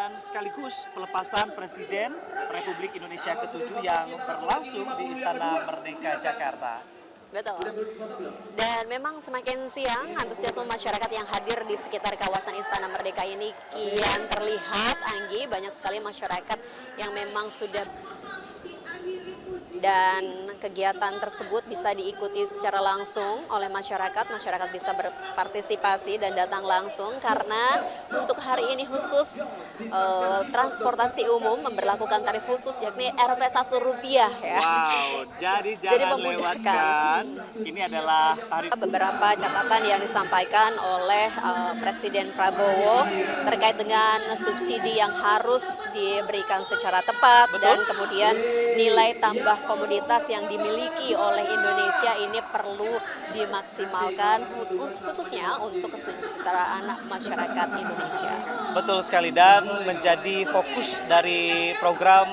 dan sekaligus pelepasan Presiden Republik Indonesia ke-7 yang berlangsung di Istana Merdeka Jakarta. Betul. Dan memang semakin siang, antusiasme masyarakat yang hadir di sekitar kawasan Istana Merdeka ini kian terlihat, Anggi. Banyak sekali masyarakat yang memang sudah, dan kegiatan tersebut bisa diikuti secara langsung oleh masyarakat. Masyarakat bisa berpartisipasi dan datang langsung karena untuk hari ini khusus transportasi umum memberlakukan tarif khusus yakni Rp1 ya. Wow, jadi jangan lewatkan. Ini adalah tarif. Beberapa catatan yang disampaikan oleh Presiden Prabowo terkait dengan subsidi yang harus diberikan secara tepat. Betul. Dan kemudian nilai tambah komoditas yang dimiliki oleh Indonesia ini perlu dimaksimalkan khususnya untuk kesejahteraan masyarakat Indonesia. Betul sekali, dan menjadi fokus dari program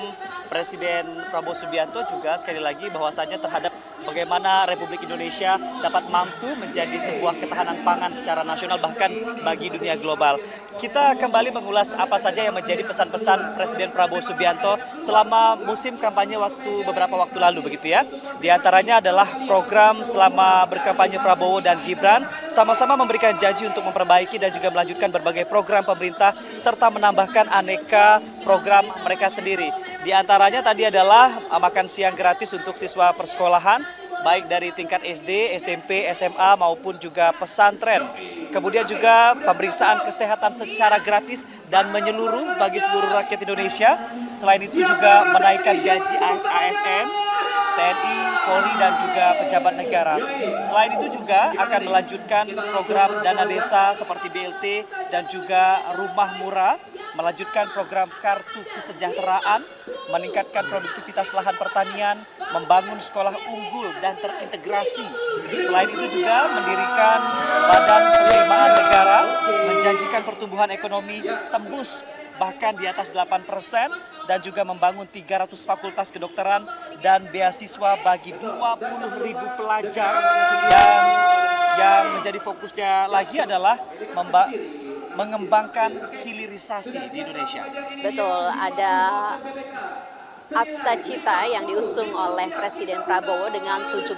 Presiden Prabowo Subianto juga sekali lagi bahwasannya terhadap bagaimana Republik Indonesia dapat mampu menjadi sebuah ketahanan pangan secara nasional bahkan bagi dunia global. Kita kembali mengulas apa saja yang menjadi pesan-pesan Presiden Prabowo Subianto selama musim kampanye beberapa waktu lalu begitu ya. Di antaranya adalah program selama berkampanye Prabowo dan Gibran sama-sama memberikan janji untuk memperbaiki dan juga melanjutkan berbagai program pemerintah serta menambahkan aneka program mereka sendiri. Di antaranya tadi adalah makan siang gratis untuk siswa persekolahan, baik dari tingkat SD, SMP, SMA maupun juga pesantren. Kemudian juga pemeriksaan kesehatan secara gratis dan menyeluruh bagi seluruh rakyat Indonesia. Selain itu juga menaikkan gaji ASN, TNI, Polri, dan juga pejabat negara. Selain itu juga akan melanjutkan program dana desa seperti BLT dan juga rumah murah, melanjutkan program kartu kesejahteraan, meningkatkan produktivitas lahan pertanian, membangun sekolah unggul dan terintegrasi. Selain itu juga mendirikan badan penerimaan negara, menjanjikan pertumbuhan ekonomi tembus bahkan di atas 8% dan juga membangun 300 fakultas kedokteran dan beasiswa bagi 20.000 pelajar. Dan yang menjadi fokusnya lagi adalah mengembangkan hilirisasi di Indonesia. Betul, ada Asta Cita yang diusung oleh Presiden Prabowo dengan 17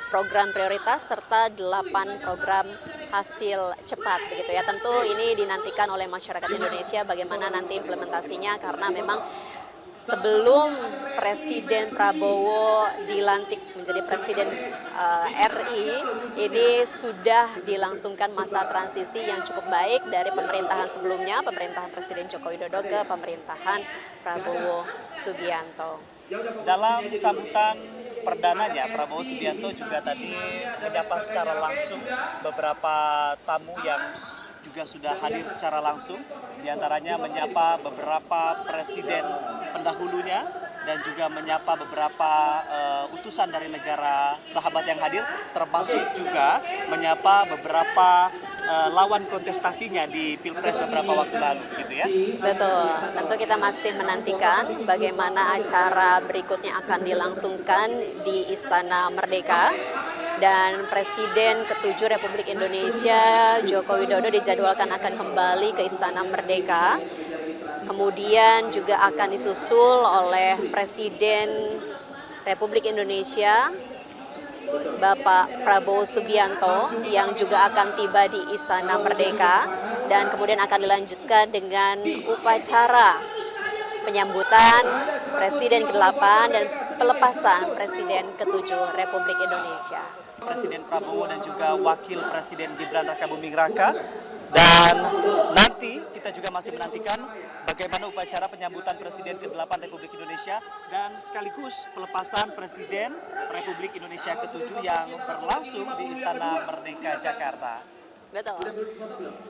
program prioritas serta 8 program hasil cepat begitu ya. Tentu ini dinantikan oleh masyarakat Indonesia bagaimana nanti implementasinya, karena memang sebelum Presiden Prabowo dilantik menjadi Presiden RI, ini sudah dilangsungkan masa transisi yang cukup baik dari pemerintahan sebelumnya, pemerintahan Presiden Joko Widodo ke pemerintahan Prabowo Subianto. Dalam sambutan perdananya, Prabowo Subianto juga tadi menyapa secara langsung beberapa tamu yang juga sudah hadir secara langsung. Di antaranya menyapa beberapa presiden pendahulunya dan juga menyapa beberapa utusan dari negara sahabat yang hadir, termasuk juga menyapa beberapa lawan kontestasinya di Pilpres beberapa waktu lalu gitu ya. Betul, tentu kita masih menantikan bagaimana acara berikutnya akan dilangsungkan di Istana Merdeka. Dan Presiden ke-7 Republik Indonesia Joko Widodo dijadwalkan akan kembali ke Istana Merdeka. Kemudian juga akan disusul oleh Presiden Republik Indonesia Bapak Prabowo Subianto yang juga akan tiba di Istana Merdeka, dan kemudian akan dilanjutkan dengan upacara penyambutan Presiden ke-8 dan pelepasan Presiden ke-7 Republik Indonesia. Presiden Prabowo dan juga Wakil Presiden Gibran Rakabuming Raka. Dan nanti kita juga masih menantikan bagaimana upacara penyambutan Presiden ke-8 Republik Indonesia dan sekaligus pelepasan Presiden Republik Indonesia ke-7 yang berlangsung di Istana Merdeka Jakarta. Betul.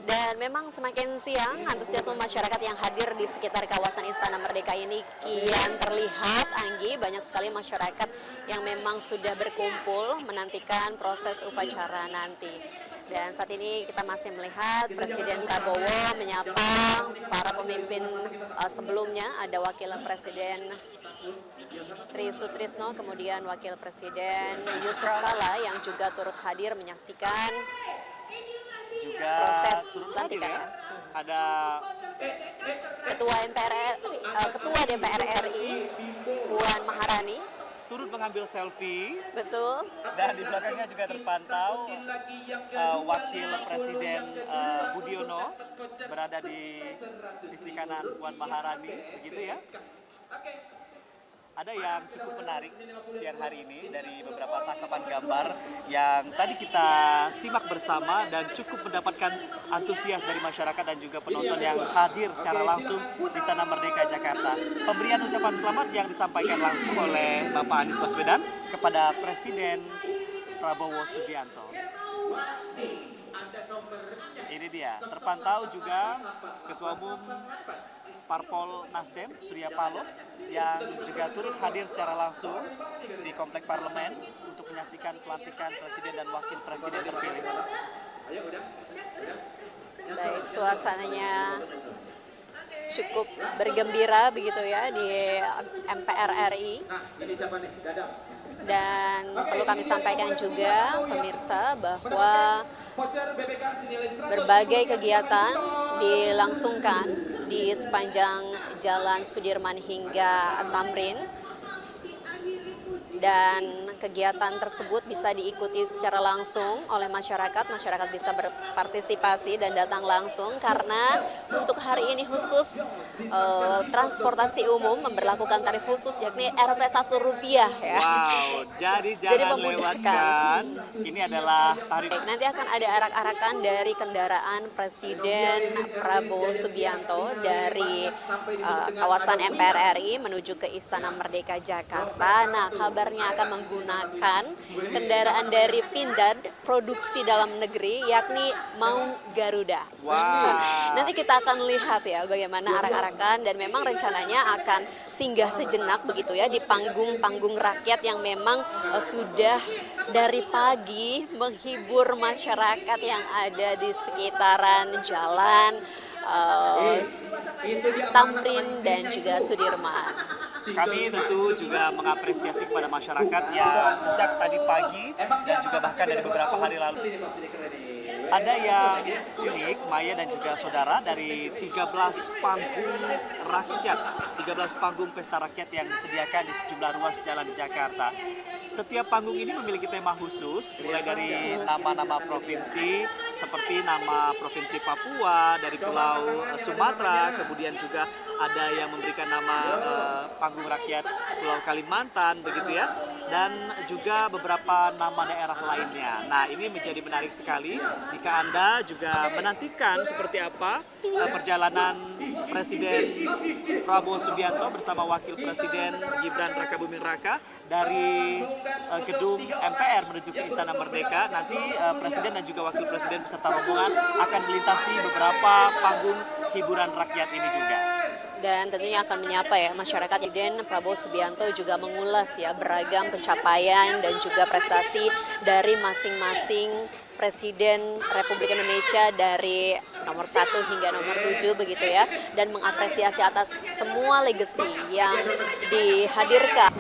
Dan memang semakin siang, antusiasme masyarakat yang hadir di sekitar kawasan Istana Merdeka ini kian terlihat, Anggi. Banyak sekali masyarakat yang memang sudah berkumpul menantikan proses upacara nanti. Dan saat ini kita masih melihat Presiden Prabowo menyapa para pemimpin sebelumnya. Ada Wakil Presiden Tri Sutrisno, kemudian Wakil Presiden Yusuf Kala yang juga turut hadir menyaksikan juga proses turut pelantikan hadir ya. Ada Ketua DPR RI Puan Maharani turut mengambil selfie. betul. Dan di belakangnya juga terpantau Wakil Presiden Budiono berada di sisi kanan Puan Maharani, begitu ya. Ada yang cukup menarik siang hari ini dari beberapa tangkapan gambar yang tadi kita simak bersama dan cukup mendapatkan antusias dari masyarakat dan juga penonton yang hadir secara langsung di Istana Merdeka Jakarta. Pemberian ucapan selamat yang disampaikan langsung oleh Bapak Anies Baswedan kepada Presiden Prabowo Subianto. Ini dia, terpantau juga Ketua Umum Parpol Nasdem, Surya Paloh, yang juga turut hadir secara langsung di Komplek Parlemen untuk menyaksikan pelantikan Presiden dan Wakil Presiden terpilih. Baik, suasananya cukup bergembira begitu ya di MPR RI. Dan perlu kami sampaikan juga pemirsa bahwa berbagai kegiatan dilangsungkan di sepanjang Jalan Sudirman hingga Tamrin. Dan kegiatan tersebut bisa diikuti secara langsung oleh masyarakat. Masyarakat bisa berpartisipasi dan datang langsung karena untuk hari ini khusus transportasi umum memberlakukan tarif khusus yakni Rp 1 rupiah ya. Wow, jadi jangan lewatkan. Ini adalah tarif. Nanti akan ada arak-arakan dari kendaraan Presiden Prabowo Subianto dari kawasan MPR RI menuju ke Istana Merdeka Jakarta. Nah, kabarnya akan menggunakan kendaraan dari Pindad produksi dalam negeri yakni Maung Garuda. Wow. Nanti kita akan lihat ya bagaimana arak-arakan dan memang rencananya akan singgah sejenak begitu ya di panggung-panggung rakyat yang memang sudah dari pagi menghibur masyarakat yang ada di sekitaran jalan Tamrin dan juga Sudirman. Kami tentu juga mengapresiasi kepada masyarakat yang sejak tadi pagi dan juga bahkan dari beberapa hari lalu. Ada yang unik, Maya dan juga saudara, dari 13 panggung rakyat, 13 panggung pesta rakyat yang disediakan di sejumlah ruas jalan di Jakarta. Setiap panggung ini memiliki tema khusus, mulai dari nama-nama provinsi, seperti nama Provinsi Papua, dari Pulau Sumatera, kemudian juga ada yang memberikan nama panggung rakyat Pulau Kalimantan, begitu ya, dan juga beberapa nama daerah lainnya. Nah, ini menjadi menarik sekali jika Anda juga menantikan seperti apa perjalanan Presiden Prabowo Subianto bersama Wakil Presiden Gibran Rakabuming Raka dari gedung MPR menuju ke Istana Merdeka. Nanti Presiden dan juga Wakil Presiden beserta rombongan akan melintasi beberapa panggung hiburan rakyat ini juga. Dan tentunya akan menyapa ya masyarakat. Presiden Prabowo Subianto juga mengulas ya beragam pencapaian dan juga prestasi dari masing-masing Presiden Republik Indonesia dari nomor 1 hingga nomor 7 begitu ya, dan mengapresiasi atas semua legacy yang dihadirkan.